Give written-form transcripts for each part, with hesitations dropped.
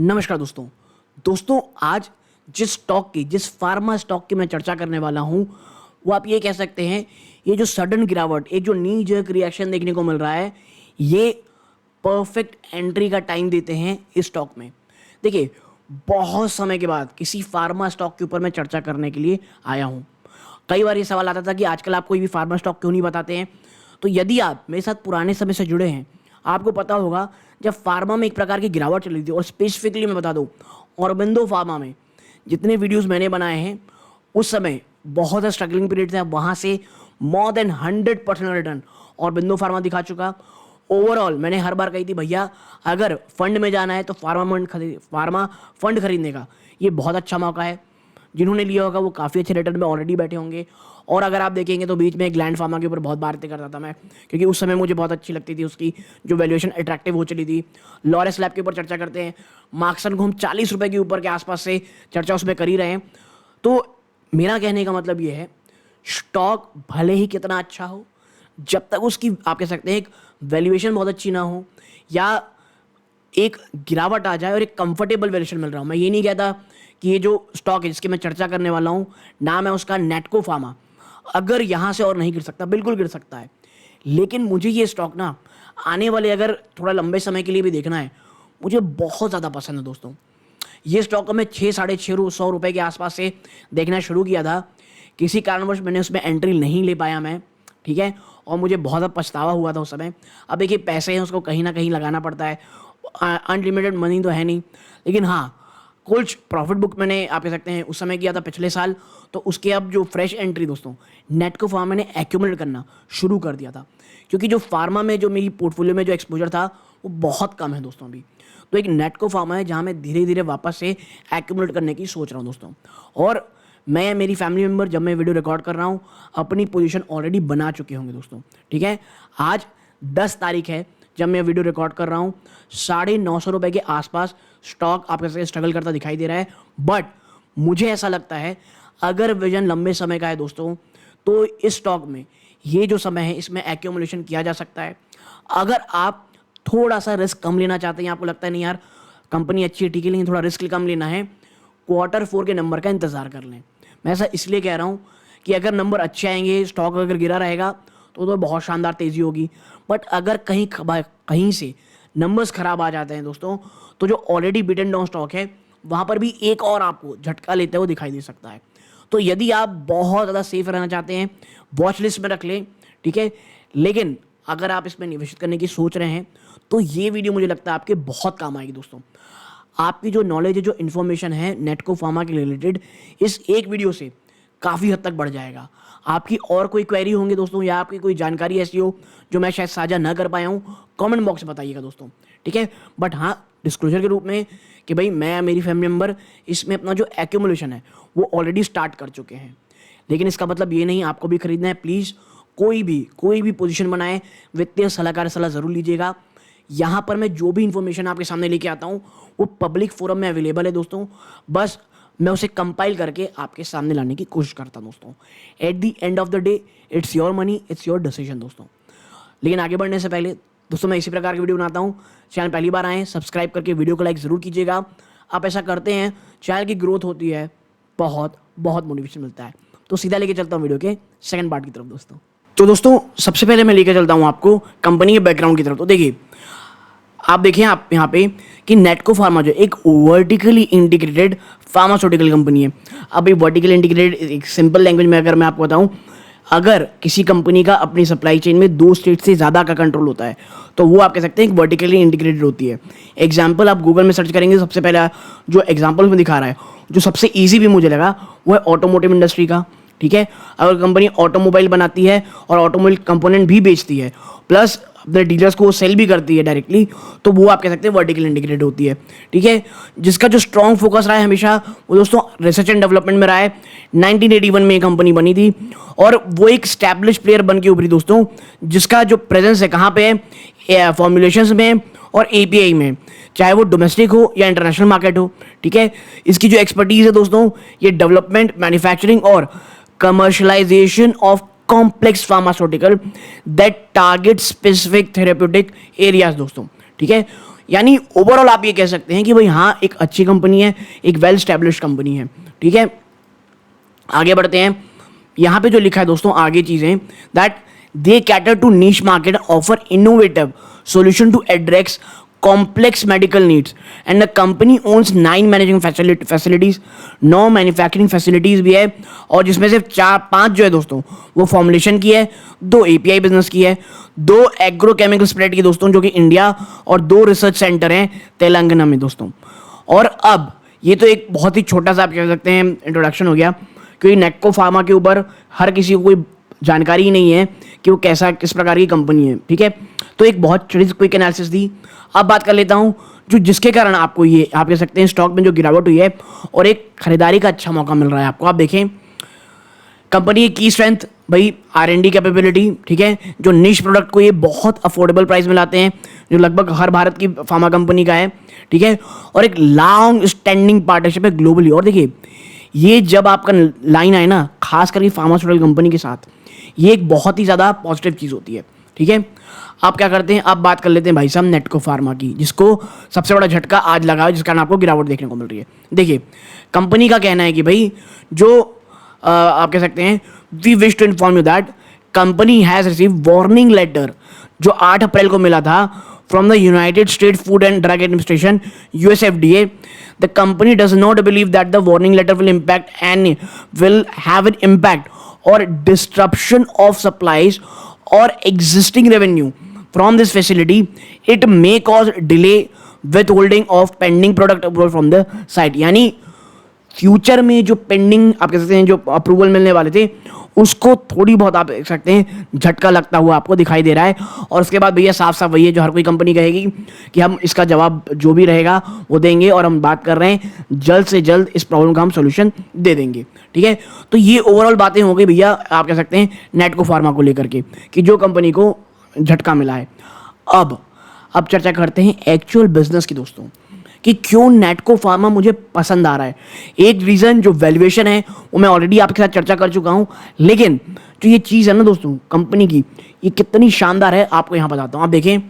नमस्कार दोस्तों आज जिस फार्मा स्टॉक की मैं चर्चा करने वाला हूं वो आप ये कह सकते हैं, ये जो सडन गिरावट, एक जो नी जर्क रिएक्शन देखने को मिल रहा है, ये परफेक्ट एंट्री का टाइम देते हैं इस स्टॉक में। देखिए, बहुत समय के बाद किसी फार्मा स्टॉक के ऊपर मैं चर्चा करने के लिए आया हूं। कई बार ये सवाल आता था कि आजकल आप कोई भी फार्मा स्टॉक क्यों नहीं बताते हैं। तो यदि आप मेरे साथ पुराने समय से जुड़े हैं, आपको पता होगा जब फार्मा में एक प्रकार की गिरावट चली थी, और स्पेसिफिकली मैं बता दूं, औरबिंदो फार्मा में जितने वीडियोस मैंने बनाए हैं उस समय बहुत स्ट्रगलिंग पीरियड था। वहाँ से more than 100% return Aurobindo pharma दिखा चुका। ओवरऑल मैंने हर बार कही थी, भैया अगर फंड में जाना है तो फार्मा फंड खरीदने का ये बहुत अच्छा मौका है। जिन्होंने लिया होगा वो काफ़ी अच्छे रिटर्न में ऑलरेडी बैठे होंगे। और अगर आप देखेंगे तो बीच में ग्लैंड फार्मा के ऊपर बहुत बातें करता था मैं, क्योंकि उस समय मुझे बहुत अच्छी लगती थी, उसकी जो वैल्यूएशन अट्रैक्टिव हो चली थी। लॉरेस लैब के ऊपर चर्चा करते हैं, मार्क्सन को हम 40 रुपये के ऊपर के आसपास से चर्चा उसमें कर ही रहे हैं। तो मेरा कहने का मतलब ये है, स्टॉक भले ही कितना अच्छा हो, जब तक उसकी आप कह सकते हैं एक वैल्यूएशन बहुत अच्छी ना हो, या एक गिरावट आ जाए और एक कंफर्टेबल वैल्यूएशन मिल रहा हो। मैं ये नहीं कहता कि ये जो स्टॉक है जिसकी मैं चर्चा करने वाला हूँ, नाम है उसका नेटको फार्मा, अगर यहाँ से और नहीं गिर सकता, बिल्कुल गिर सकता है। लेकिन मुझे ये स्टॉक ना आने वाले अगर थोड़ा लंबे समय के लिए भी देखना है, मुझे बहुत ज़्यादा पसंद है दोस्तों। ये स्टॉक को मैं 600-650 रुपये के आसपास से देखना शुरू किया था। किसी कारणवश मैंने उसमें एंट्री नहीं ले पाया मैं, ठीक है, और मुझे बहुत पछतावा हुआ था उस समय। अब देखिए, पैसे हैं, उसको कहीं ना कहीं लगाना पड़ता है, अनलिमिटेड मनी तो है नहीं। लेकिन हाँ, कुछ प्रॉफिट बुक मैंने आप कह सकते हैं उस समय किया था पिछले साल, तो उसके अब जो फ्रेश एंट्री दोस्तों नेटको फार्मा ने एक्यूमुलेट करना शुरू कर दिया था, क्योंकि जो फार्मा में जो मेरी पोर्टफोलियो में जो एक्सपोजर था वो बहुत कम है दोस्तों अभी। तो एक नेटको फार्मा है जहाँ मैं धीरे धीरे वापस से एक्यूमुलेट करने की सोच रहा हूँ दोस्तों। और मैं, मेरी फैमिली मेम्बर, जब मैं वीडियो रिकॉर्ड कर रहा हूँ, अपनी पोजीशन ऑलरेडी बना चुके होंगे दोस्तों, ठीक है। आज 10 तारीख है जब मैं वीडियो रिकॉर्ड कर रहा हूँ, 950 रुपये के आसपास स्टॉक आप कैसे स्ट्रगल करता दिखाई दे रहा है। बट मुझे ऐसा लगता है, अगर विजन लंबे समय का है दोस्तों, तो इस स्टॉक में ये जो समय है इसमें एक्यूमुलेशन किया जा सकता है। अगर आप थोड़ा सा रिस्क कम लेना चाहते हैं, आपको लगता है नहीं यार कंपनी अच्छी है, ठीक है, लेकिन थोड़ा रिस्क कम लेना है, Q4 के नंबर का इंतजार कर लें। मैं ऐसा इसलिए कह रहा हूँ कि अगर नंबर अच्छे आएंगे, स्टॉक अगर गिरा रहेगा तो बहुत शानदार तेज़ी होगी। बट अगर कहीं से नंबर्स खराब आ जाते हैं दोस्तों, तो जो ऑलरेडी बीटन डाउन स्टॉक है वहाँ पर भी एक और आपको झटका लेते हुए दिखाई दे सकता है। तो यदि आप बहुत ज़्यादा सेफ रहना चाहते हैं, वॉच लिस्ट में रख लें, ठीक है। लेकिन अगर आप इसमें निवेश करने की सोच रहे हैं तो ये वीडियो मुझे लगता है आपके बहुत काम आएगी दोस्तों। आपकी जो नॉलेज है, जो इन्फॉर्मेशन है नेटको फार्मा के रिलेटेड, इस एक वीडियो से काफ़ी हद तक बढ़ जाएगा। आपकी और कोई क्वेरी होंगे दोस्तों, या आपकी कोई जानकारी ऐसी हो जो मैं शायद साझा ना कर पाया हूँ, कमेंट बॉक्स में बताइएगा दोस्तों, ठीक है। बट हाँ, डिस्क्लोजर के रूप में कि भाई मैं, मेरी फैमिली मेम्बर इसमें अपना जो एक्यूमुलेशन है वो ऑलरेडी स्टार्ट कर चुके हैं। लेकिन इसका मतलब ये नहीं आपको भी खरीदना है। प्लीज़ कोई भी पोजीशन बनाए, वित्तीय सलाहकार सलाह ज़रूर लीजिएगा। यहाँ पर मैं जो भी इन्फॉर्मेशन आपके सामने लेके आता हूँ वो पब्लिक फोरम में अवेलेबल है दोस्तों, बस मैं उसे कंपाइल करके आपके सामने लाने की कोशिश करता हूँ दोस्तों। At the end of the day it's your money, it's your decision दोस्तों। लेकिन आगे बढ़ने से पहले दोस्तों, मैं इसी प्रकार की वीडियो बनाता हूँ। चैनल पहली बार आए, सब्सक्राइब करके वीडियो को लाइक ज़रूर कीजिएगा। आप ऐसा करते हैं, चैनल की ग्रोथ होती है, बहुत मोटिवेशन मिलता है। तो सीधा लेके चलता हूँ वीडियो के सेकंड पार्ट की तरफ दोस्तों। तो दोस्तों, सबसे पहले मैं लेके चलता हूँ आपको कंपनी के बैकग्राउंड की तरफ। तो देखिए, आप देखिए आप यहाँ पे कि नेटको फार्मा जो एक वर्टिकली इंटीग्रेटेड फार्मास्यूटिकल कंपनी है। अब ये वर्टिकली इंटीग्रेटेड, एक सिंपल लैंग्वेज में अगर मैं आपको बताऊँ, अगर किसी कंपनी का अपनी सप्लाई चेन में 2 स्टेट से ज़्यादा का कंट्रोल होता है तो वो आप कह सकते हैं एक वर्टिकली इंटीग्रेटेड होती है। एग्जाम्पल आप गूगल में सर्च करेंगे, सबसे पहला जो एग्जाम्पल में दिखा रहा है, जो सबसे ईजी भी मुझे लगा, वो है ऑटोमोटिव इंडस्ट्री का, ठीक है। अगर कंपनी ऑटोमोबाइल बनाती है और ऑटोमोबाइल कंपोनेंट भी बेचती है, प्लस अपने डीलर्स को सेल भी करती है डायरेक्टली, तो वो आप कह सकते हैं वर्टिकल इंटीग्रेटेड होती है, ठीक है। जिसका जो स्ट्रॉन्ग फोकस रहा है हमेशा वो दोस्तों रिसर्च एंड डेवलपमेंट में रहा है। 1981 में ये कंपनी बनी थी और वो एक स्टैब्लिश प्लेयर बन के उभरी दोस्तों, जिसका जो प्रेजेंस है कहाँ पे है, फॉर्मुलेशंस में और API में, चाहे वो डोमेस्टिक हो या इंटरनेशनल मार्केट हो, ठीक है। इसकी जो एक्सपर्टीज है दोस्तों, ये डेवलपमेंट, मैन्युफैक्चरिंग और commercialisation of complex pharmaceutical that target specific therapeutic areas दोस्तों, ठीक है। यानी ओवरऑल आप ये कह सकते हैं कि भाई हाँ एक अच्छी कंपनी है, एक वेल स्टैब्लिश्ड कंपनी है। ठीक है, आगे बढ़ते हैं। यहाँ पे जो लिखा है दोस्तों आगे चीजें, that they cater to niche market, offer innovative solution to address complex medical needs, and the company owns 9 managing facilities, 9 manufacturing facilities भी है, और जिसमें से 4-5 जो है दोस्तों वो फॉर्मुलेशन की है, 2 API बिजनेस की है, 2 एग्रोकेमिकल स्प्रेड की दोस्तों जो कि इंडिया, और 2 रिसर्च सेंटर हैं तेलंगाना में दोस्तों। और अब ये तो एक बहुत ही छोटा सा आप कह सकते हैं इंट्रोडक्शन हो गया, क्योंकि नेटको फार्मा के ऊपर हर किसी को कोई जानकारी ही नहीं है कि वो कैसा किस प्रकार की कंपनी है। ठीक है, तो एक बहुत छोटी सी क्विक एनालिसिस दी। अब बात कर लेता हूं जो जिसके कारण आपको ये आप कह सकते हैं स्टॉक में जो गिरावट हुई है और एक खरीदारी का अच्छा मौका मिल रहा है आपको। आप देखें कंपनी की स्ट्रेंथ, भाई R&D कैपेबिलिटी, ठीक है, जो निश प्रोडक्ट को ये बहुत अफोर्डेबल प्राइस में लाते हैं, जो लगभग हर भारत की फार्मा कंपनी का है। ठीक है, और एक लॉन्ग स्टैंडिंग पार्टनरशिप है ग्लोबली। और देखिए ये जब आपका लाइन आए ना, खास करके फार्मास्यूटिकल कंपनी के साथ, ये एक बहुत ही ज़्यादा पॉजिटिव चीज़ होती है। ठीक है, आप क्या करते हैं, आप बात कर लेते हैं भाई साहब नेटको फार्मा की, जिसको सबसे बड़ा झटका आज लगा है, जिस कारण आपको गिरावट देखने को मिल रही है। देखिए कंपनी का कहना है कि भाई जो आप कह सकते हैं, we wish to inform you that company has receive warning letter, जो 8 अप्रैल को मिला था, from the United State Food and Drug Administration USFDA. The company does not believe that the warning letter will have an impact or disruption of supplies or existing revenue from this facility. It may cause delay, withholding of pending product approval from the site. यानी future में जो pending आप कह सकते हैं जो approval मिलने वाले थे, उसको थोड़ी बहुत आप देख सकते हैं झटका लगता हुआ आपको दिखाई दे रहा है। और उसके बाद भैया साफ साफ वही है जो हर कोई कंपनी कहेगी कि हम इसका जवाब जो भी रहेगा वो देंगे, और हम बात कर रहे हैं जल्द से जल्द इस प्रॉब्लम का हम सोल्यूशन दे देंगे। ठीक है, तो ये ओवरऑल बातें हो गई भैया आप कह सकते हैं नेटको फार्मा को लेकर के, कि जो कंपनी को झटका मिला है। अब चर्चा करते हैं एक्चुअल बिजनेस की दोस्तों, कि क्यों नेटको फार्मा मुझे पसंद आ रहा है। एक रीज़न जो वैल्यूएशन है वो मैं ऑलरेडी आपके साथ चर्चा कर चुका हूं, लेकिन जो ये चीज़ है ना दोस्तों कंपनी की, ये कितनी शानदार है आपको यहां बताता हूं। आप देखें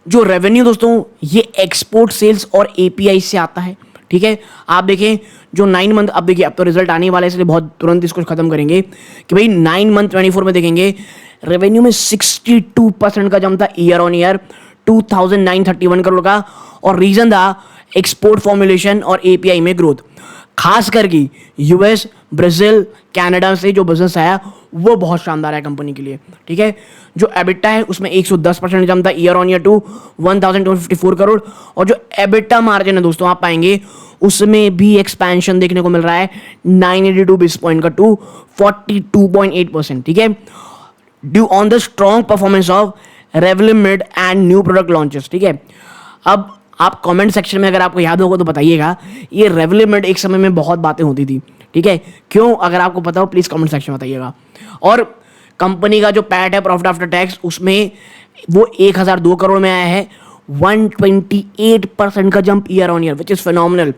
जो रेवेन्यू दोस्तों ये एक्सपोर्ट सेल्स और API से आता है। ठीक है, आप देखें जो 9 मंथ, अब देखिए अब तो रिजल्ट आने वाला है इसलिए बहुत तुरंत इसको खत्म करेंगे कि भाई 9 मंथ 24 में देखेंगे रेवेन्यू में 62% का जंप था ईयर ऑन ईयर, 2,931 करोड़ का। और रीजन था एक्सपोर्ट फॉर्मुलेशन और API में ग्रोथ, खास करके US, ब्राजील, कनाडा से जो बिजनेस आया वो बहुत शानदार है कंपनी के लिए। ठीक है, जो एबिटा है उसमें 110% जंप था year on year to 1,254 crore. और जो एबिटा मार्जिन है दोस्तों आप पाएंगे उसमें भी एक्सपेंशन देखने को मिल रहा है 982 बेसिस पॉइंट का टू 42.8%। ठीक है, due on the strong performance of Revlimid and new product launches. ठीक है, अब आप कमेंट सेक्शन में अगर आपको याद होगा तो बताइएगा, ये रेवलिमिड एक समय में बहुत बातें होती थी। ठीक है, क्यों, अगर आपको पता हो प्लीज कमेंट सेक्शन में बताइएगा। और कंपनी का जो पैट है प्रॉफिट आफ्टर टैक्स, उसमें वो 1002 करोड़ में आया है, 128% का jump year on year, which is phenomenal.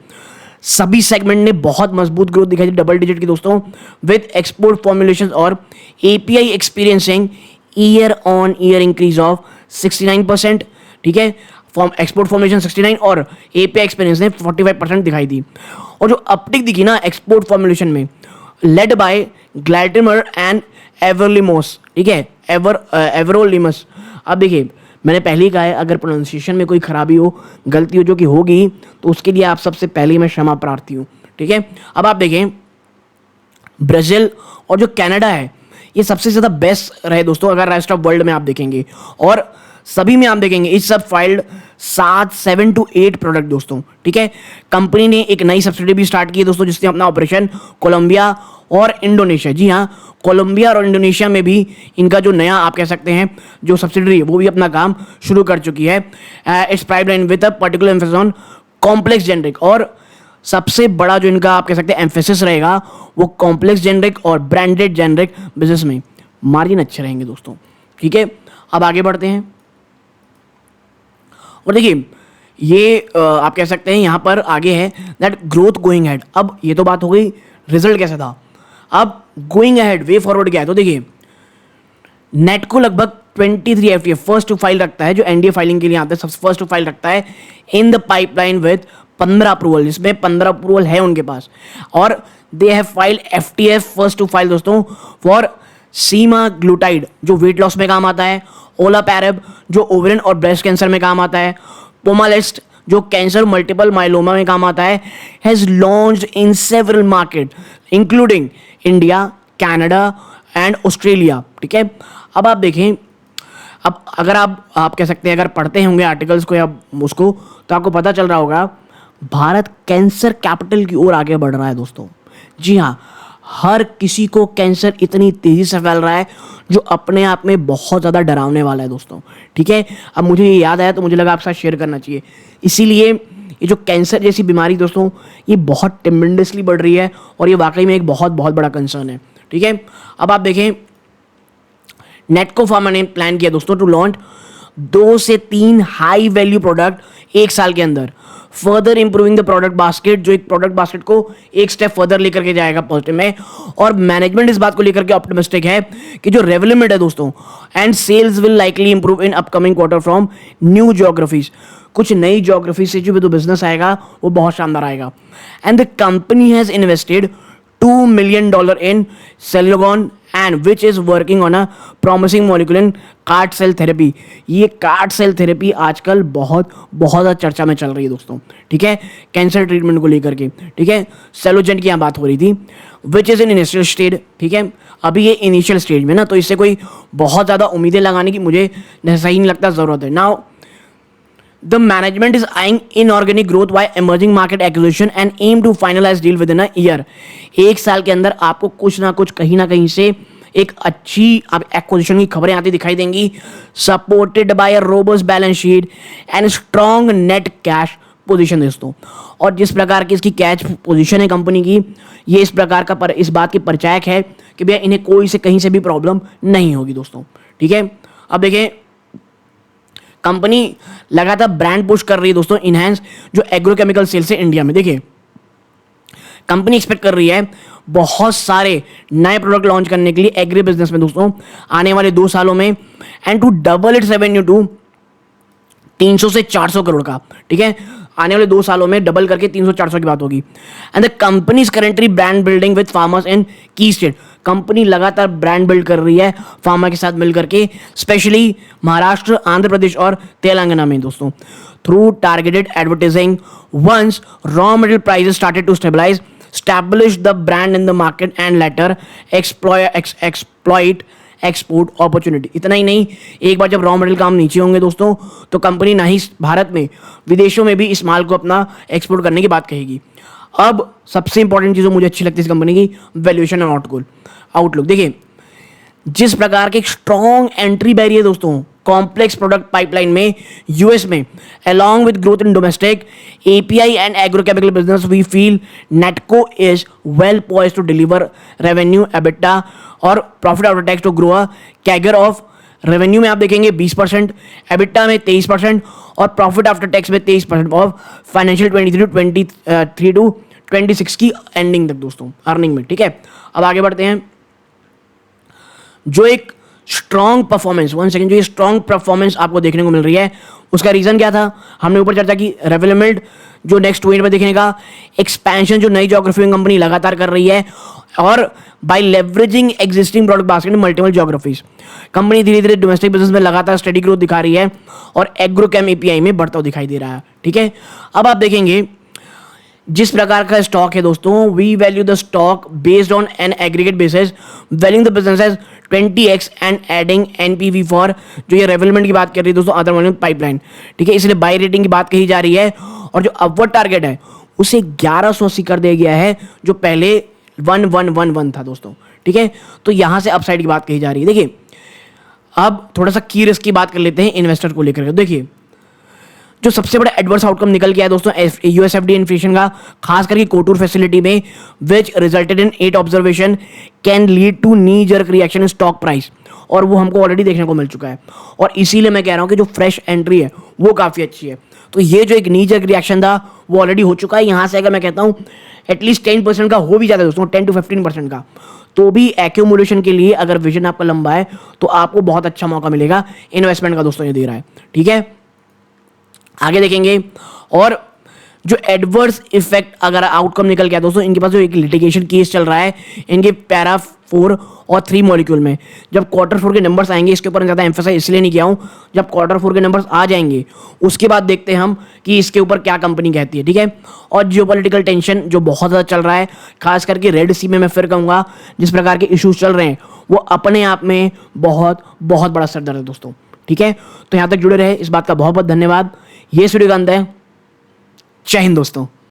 सभी सेगमेंट ने बहुत मजबूत ग्रोथ दिखाई थी, डबल डिजिट की दोस्तों, विद एक्सपोर्ट फॉर्मुलेशन और API experiencing year on year increase of 69%। ठीक है, एक्सपोर्ट फॉर्मुलेशन 69 और API एक्सपीरियंस ने 45% दिखाई दी। और जो अपटिक दिखी ना एक्सपोर्ट फॉर्मुलेशन में, लेड बाय ग्लैटिमर एंड एवरलिमोस। ठीक है, एवरोलिमस। अब देखिए मैंने पहले ही कहा है, अगर प्रोनाउंसिएशन में कोई खराबी हो, गलती हो, जो कि होगी, तो उसके लिए आप सबसे पहले मैं क्षमा प्रार्थी हूँ। ठीक है, अब आप देखें ब्राजील और जो कनाडा है ये सबसे ज़्यादा बेस्ट रहे दोस्तों अगर रेस्ट ऑफ वर्ल्ड में आप देखेंगे, और सभी में आप देखेंगे इस सब फाइल्ड 7 to 8 प्रोडक्ट दोस्तों। ठीक है, कंपनी ने एक नई सब्सिडी भी स्टार्ट की है दोस्तों, जिसने अपना ऑपरेशन कोलंबिया और इंडोनेशिया, जी हाँ, कोलंबिया और इंडोनेशिया में भी इनका जो नया आप कह सकते हैं जो सब्सिडरी है वो भी अपना काम शुरू कर चुकी है। It's pipeline with a particular emphasis on complex generic, और सबसे बड़ा जो इनका आप कह सकते हैं एम्फेसिस रहेगा वो कॉम्प्लेक्स जेनरिक और ब्रांडेड जेनरिक बिजनेस में मार्जिन अच्छे रहेंगे दोस्तों। ठीक है, अब आगे बढ़ते हैं और देखिए ये आप कह सकते हैं यहाँ पर आगे है दैट ग्रोथ गोइंग हेड। अब ये तो बात हो गई रिजल्ट कैसा था, अब गोइंग अहेड वे फॉरवर्ड क्या है। तो देखिए नेट को लगभग 23 एफटीए फर्स्ट टू फाइल रखता है, जो एनडीए फाइलिंग के लिए आता है सबसे फर्स्ट टू फाइल रखता है in the pipeline with 15 approval, जिसमें 15 अप्रूवल है उनके पास। और they have file FTF first to file दोस्तों फॉर सीमाग्लूटाइड जो वेट लॉस में काम आता है, ओलापैरेब जो ओवेरियन और ब्रेस्ट कैंसर में काम आता है, पोमालिस्ट जो कैंसर मल्टीपल माइलोमा में काम आता है, has launched in several market including India, Canada and Australia. ठीक है, अब आप देखें, अब अगर आप कह सकते हैं अगर पढ़ते होंगे आर्टिकल्स को या उसको, तो आपको पता चल रहा होगा भारत कैंसर कैपिटल की ओर आगे बढ़ रहा है दोस्तों। जी हाँ, हर किसी को कैंसर इतनी तेजी से फैल रहा है जो अपने आप में बहुत ज़्यादा डरावने वाला है दोस्तों। ठीक है, अब मुझे ये याद आया तो मुझे लगा आपके साथ शेयर करना चाहिए। इसीलिए ये जो कैंसर जैसी बीमारी दोस्तों, ये बहुत ट्रेमेंडसली बढ़ रही है और ये वाकई में एक बहुत बहुत बड़ा कंसर्न है। ठीक है, अब आप देखें, नेटको फार्मा ने प्लान किया दोस्तों टू लॉन्च 2 से 3 हाई वैल्यू प्रोडक्ट एक साल के अंदर, further improving the product basket, जो एक प्रोडक्ट बास्केट को एक स्टेप फर्दर लेकर के जाएगा पॉजिटिव में। और मैनेजमेंट इस बात को लेकर के ऑप्टिमिस्टिक है कि जो रेवेन्यूमेंट है दोस्तों and sales will likely improve in upcoming quarter from new geographies, कुछ नई ज्योग्राफी से जो भी तो बिजनेस आएगा वो बहुत शानदार आएगा। And the company has invested $2 million in Celagon and which is working on a promising molecule in CAR-T cell therapy. ये कार्ड सेल थेरेपी आजकल बहुत ज़्यादा चर्चा में चल रही है दोस्तों। ठीक है, कैंसर ट्रीटमेंट को लेकर के। ठीक है, सेलोजेंट की यहाँ बात हो रही थी, which is in initial stage. ठीक है, अभी ये इनिशियल स्टेज में ना, तो इससे कोई बहुत ज़्यादा उम्मीदें लगाने की मुझे सही नहीं लगता ज़रूरत है। Now the management is eyeing inorganic growth by emerging market acquisition and aim to finalize deal within a year। एक साल के अंदर आपको कुछ ना कुछ कहीं ना कहीं से एक अच्छी एक्विजिशन की खबरें आती दिखाई देंगी, supported by a robust balance sheet and strong net cash position दोस्तों। और जिस प्रकार की इसकी कैश पोजीशन है कंपनी की, ये इस प्रकार का इस बात की परिचायक है कि भैया इन्हें कोई से कहीं से भी प्रॉब्लम नहीं होगी दोस्तों। ठीक है, अब देखें, कंपनी लगातार ब्रांड पुश कर रही है दोस्तों, इनहैंस जो एग्रोकेमिकल सेल्स है इंडिया में। देखिए, कंपनी एक्सपेक्ट कर रही है बहुत सारे नए प्रोडक्ट लॉन्च करने के लिए एग्री बिजनेस में दोस्तों आने वाले 2 सालों में, and to double its revenue to 300 से 400 करोड़ का। ठीक है, आने वाले 2 सालों में डबल करके 300-400 की बात होगी। And the company is currently brand building with farmers in की स्टेट। कंपनी लगातार ब्रांड बिल्ड कर रही है फार्मा के साथ मिलकर के, स्पेशली महाराष्ट्र, आंध्र प्रदेश और तेलंगाना में दोस्तों, through targeted advertising. Once raw material prices started to stabilise, establish the brand in the market and later exploit export opportunity. इतना ही नहीं, एक बार जब रॉ मटेरियल काम नीचे होंगे दोस्तों, तो कंपनी ना ही भारत में, विदेशों में भी इस माल को अपना एक्सपोर्ट करने की बात कहेगी। अब सबसे इंपॉर्टेंट चीज़ मुझे अच्छी लगती है इस कंपनी की, वैल्यूएशन एंड आउटलुक। देखिए, जिस प्रकार के स्ट्रॉन्ग एंट्री बैरियर दोस्तों कॉम्प्लेक्स प्रोडक्ट पाइपलाइन में यूएस में, along with growth in domestic API and agrochemical business, we feel Natco is well poised to deliver revenue, EBITDA और profit after tax to grow a CAGR of revenue में आप देखेंगे 20%, EBITDA में 23% और profit after tax में 23% of financial 23 to 26 की ending तक दोस्तों अर्निंग में। ठीक है, अब आगे बढ़ते हैं। जो एक स्ट्रॉन्ग परफॉर्मेंस, वन सेकंड, जो ये स्ट्रॉन्ग परफॉर्मेंस आपको देखने को मिल रही है, उसका रीजन क्या था? हमने ऊपर चर्चा की, रेवेन्यूमेंट जो नेक्स्ट 2 ईयर में देखने का, एक्सपेंशन जो नई ज्योग्राफी में कंपनी लगातार कर रही है, और by leveraging existing product basket in multiple geographies, company धीरे धीरे डोमेस्टिक बिजनेस में लगातार स्टडी ग्रोथ दिखा रही है और एग्रोकेम एपीआई में बढ़ता हुआ दिखाई दे रहा है। ठीक है, अब आप देखेंगे जिस प्रकार का स्टॉक है दोस्तों, we value the stock based on an aggregate basis, valuing the business as 20x and adding NPV for, जो ये रेवेन्यूमेंट की बात कर रही है दोस्तों, अदर मनी पाइपलाइन। ठीक है, इसलिए बाय रेटिंग की बात कही जा रही है, और जो अपवर्ड टारगेट है उसे 1180 कर दिया गया है, जो पहले 1111 था दोस्तों। ठीक है, तो यहां से अपसाइड की बात कही जा रही है। देखिए, अब थोड़ा सा की रिस्क की बात कर लेते हैं इन्वेस्टर को लेकर। देखिए, जो सबसे बड़ा एडवर्स आउटकम निकल के आया दोस्तों यूएसएफडी इन्फ्लेशन का, खास करके कोटूर फैसिलिटी में, which resulted in 8 observation can lead to knee jerk reaction in stock price, और वो हमको ऑलरेडी देखने को मिल चुका है। और इसीलिए मैं कह रहा हूं कि जो फ्रेश एंट्री है वो काफ़ी अच्छी है। तो ये जो एक नी जर्क रिएक्शन था वो ऑलरेडी हो चुका है। यहाँ से अगर मैं कहता हूँ एटलीस्ट 10% का हो भी जाता है दोस्तों, 10 to 15% का, तो भी एक्यूमुलेशन के लिए अगर विजन आपका लंबा है तो आपको बहुत अच्छा मौका मिलेगा इन्वेस्टमेंट का दोस्तों, ये दे रहा है। ठीक है, आगे देखेंगे। और जो एडवर्स इफेक्ट अगर आउटकम निकल गया दोस्तों, इनके पास जो एक लिटिगेशन केस चल रहा है इनके पैरा 4 और 3 मॉलिक्यूल में, जब Q4 के नंबर्स आएंगे, इसके ऊपर ज़्यादा एम्फेसाइज इसलिए नहीं किया हूँ, जब Q4 के नंबर्स आ जाएंगे उसके बाद देखते हैं हम कि इसके ऊपर क्या कंपनी कहती है। ठीक है, और जियोपॉलिटिकल टेंशन जो बहुत ज़्यादा चल रहा है, खास करके रेड सी में मैं फिर कहूँगा जिस प्रकार के इशूज चल रहे हैं वो अपने आप में बहुत बहुत बड़ा सरदर्द है दोस्तों। ठीक है, तो यहाँ तक जुड़े रहे, इस बात का बहुत बहुत धन्यवाद। ये वीडियो का अंत है। जय हिंद दोस्तों।